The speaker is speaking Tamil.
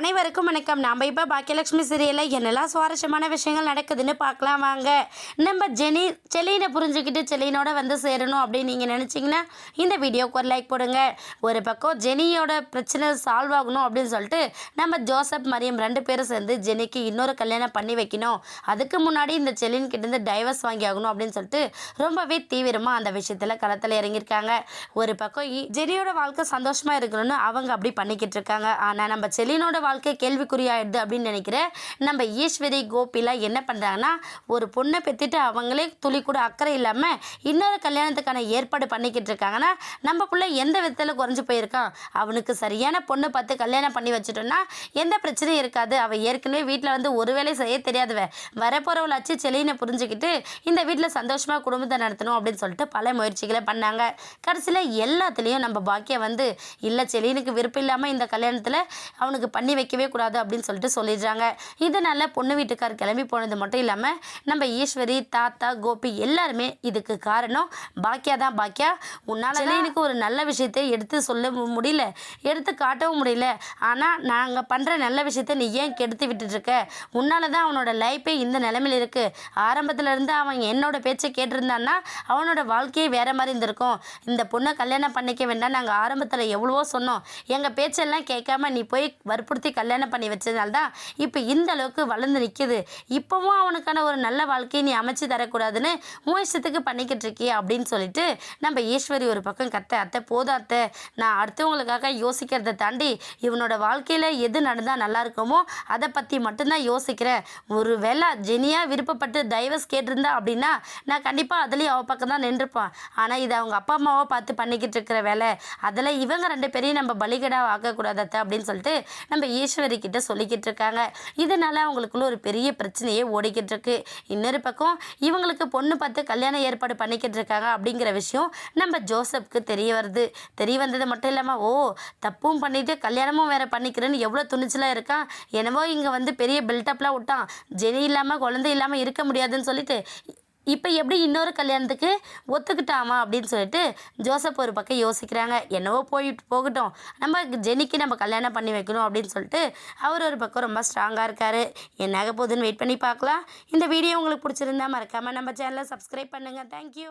அனைவருக்கும் வணக்கம். நாம் இப்போ பாக்கியலட்சுமி சீரியலில் என்னெல்லாம் சுவாரஸ்யமான விஷயங்கள் நடக்குதுன்னு பார்க்கலாம் வாங்க. நம்ம செலினை புரிஞ்சுக்கிட்டு செலினோட வந்து சேரணும் அப்படின்னு நீங்கள் நினச்சிங்கன்னா இந்த வீடியோக்கு ஒரு லைக் போடுங்க. ஒரு பக்கம் ஜெனியோட பிரச்சனை சால்வ் ஆகணும் அப்படின்னு சொல்லிட்டு நம்ம ஜோசப் மரியம் 2 பேரும் சேர்ந்து ஜெனிக்கு இன்னொரு கல்யாணம் பண்ணி வைக்கணும், அதுக்கு முன்னாடி இந்த செலின் கிட்டேருந்து டைவர்ஸ் வாங்கி ஆகணும் அப்படின்னு சொல்லிட்டு ரொம்பவே தீவிரமாக அந்த விஷயத்தில் களத்தில் இறங்கியிருக்காங்க. ஒரு பக்கம் ஜெனியோட வாழ்க்கை சந்தோஷமாக இருக்கணும்னு அவங்க அப்படி பண்ணிக்கிட்டு இருக்காங்க. ஆனால் நம்ம செலினோட வாழ்க்கை கேள்விக்குறியாயிடுது அப்படின்னு நினைக்கிற நம்ம ஈஸ்வரி கோபிலாம் என்ன பண்ணுறாங்கன்னா, ஒரு பொண்ணை பெற்றுட்டு அவங்களே துளி கூட அக்கறை இல்லாமல் இன்னொரு கல்யாணத்துக்கான ஏற்பாடு பண்ணிக்கிட்டு இருக்காங்கன்னா, நம்ம பிள்ளை எந்த விதத்தில் குறைஞ்சி போயிருக்கான், அவனுக்கு சரியான பொண்ணு பார்த்து கல்யாணம் பண்ணி வச்சுட்டோன்னா எந்த பிரச்சனையும் இருக்காது. அவள் ஏற்கனவே வீட்டில் வந்து ஒரு வேலை செய்ய தெரியாதவ, வரப்போறவளாச்சு செலினை புரிஞ்சுக்கிட்டு இந்த வீட்டில் சந்தோஷமாக குடும்பத்தை நடத்தணும் அப்படின்னு சொல்லிட்டு பல முயற்சிகளை பண்ணாங்க. கடைசியில் எல்லாத்துலேயும் நம்ம பாக்கியம் வந்து இல்லை, செலினுக்கு விருப்பம் இல்லாமல் இந்த கல்யாணத்தில் அவனுக்கு பண்ணி வைக்கவே கூடாது அப்படின்னு சொல்லிட்டு சொல்லிடுறாங்க. இதனால் பொண்ணு வீட்டுக்கார் கிளம்பி போனது மட்டும் இல்லாமல் நம்ம ஈஸ்வரி, தாத்தா, கோபி எல்லாருமே இதுக்கு காரணம் பாக்கியா தான். பாக்கியா, உன்னால் செலினுக்கு ஒரு நல்ல விஷயத்தை எடுத்து சொல்ல முடியல, எடுத்து காட்டவும் முடியல, ஆனால் நாங்கள் பண்ணுற நல்ல விஷயத்தை நீ ஏன் கெடுத்து விட்டுட்ருக்க, உன்னால தான் அவனோட லைஃபே இந்த நிலைமையில் இருக்குது. ஆரம்பத்தில் இருந்து அவன் என்னோட பேச்சை கேட்டிருந்தான்னா அவனோட வாழ்க்கையே வேறு மாதிரி இருந்திருக்கும். இந்த பொண்ணை கல்யாணம் பண்ணிக்க வேண்டாம், நாங்கள் ஆரம்பத்தில் எவ்வளவோ சொன்னோம், எங்கள் பேச்செல்லாம் கேட்காம நீ போய் வற்புறுத்தி கல்யாணம் பண்ணி வச்சதுனால்தான் இப்போ இந்த அளவுக்கு வளர்ந்து நிற்கிது. இப்போவும் அவனுக்கான ஒரு நல்ல வாழ்க்கையை நீ அமைச்சு தரக்கூடாதுன்னு இஷ்டத்துக்கு பண்ணிக்கிட்டு இருக்கிய அப்படின்னு சொல்லிட்டு நம்ம ஈஸ்வரி ஒரு பக்கம் கத்த, அத்தை போதும் அத்தை, நான் அடுத்தவங்களுக்காக யோசிக்கிறத தாண்டி இவனோட வாழ்க்கையில் எது நடந்தால் நல்லா இருக்குமோ அதை பற்றி மட்டும்தான் யோசிக்கிறேன். ஒரு வேளை ஜெனியாக விருப்பப்பட்டு டைவர்ஸ் கேட்டிருந்தா அப்படின்னா நான் கண்டிப்பாக அதுலேயும் அவள் பக்கம் தான் நின்றுப்பான். ஆனால் இது அவங்க அப்பா அம்மாவை பார்த்து பண்ணிக்கிட்டு இருக்கிற வேலை, அதில் இவங்க 2 பேரையும் நம்ம பலிகடாக ஆக்கக்கூடாது அத்தை அப்படின்னு சொல்லிட்டு நம்ம ஈஸ்வரி கிட்ட சொல்லிக்கிட்டு இருக்காங்க. இதனால அவங்களுக்குள்ள ஒரு பெரிய பிரச்சனையே ஓடிக்கிட்டு இருக்கு. இன்னொரு பக்கம் இவங்களுக்கு பொண்ணு பார்த்து கல்யாணம் ஏற்பாடு பண்ணிக்கிட்டு இருக்காங்க அப்படிங்கிற விஷயம் நம்ம ஜோசப்க்கு தெரிய வருது. தெரிய வந்தது மட்டும் இல்லாமல், ஓ தப்பும் பண்ணிட்டு கல்யாணமும் வேற பண்ணிக்கிறேன்னு எவ்வளோ துணிச்சலாக இருக்கான், என்னவோ இங்கே வந்து பெரிய பில்டப்லாம் விட்டான், ஜெனி இல்லாமல் குழந்தை இல்லாமல் இருக்க முடியாதுன்னு சொல்லிட்டு இப்போ எப்படி இன்னொரு கல்யாணத்துக்கு ஒத்துக்கிட்டாமா அப்படின்னு சொல்லிட்டு ஜோசப் ஒரு பக்கம் யோசிக்கிறாங்க. என்னவோ போகட்டும், நம்ம ஜெனிக்கு நம்ம கல்யாணம் பண்ணி வைக்கணும் அப்படின்னு சொல்லிட்டு அவர் ஒரு பக்கம் ரொம்ப ஸ்ட்ராங்காக இருக்கார். என்னாக போகுதுன்னு வெயிட் பண்ணி பார்க்கலாம். இந்த வீடியோ உங்களுக்கு பிடிச்சிருந்தா மறக்காமல் நம்ம சேனலை சப்ஸ்கிரைப் பண்ணுங்கள். தேங்க்யூ.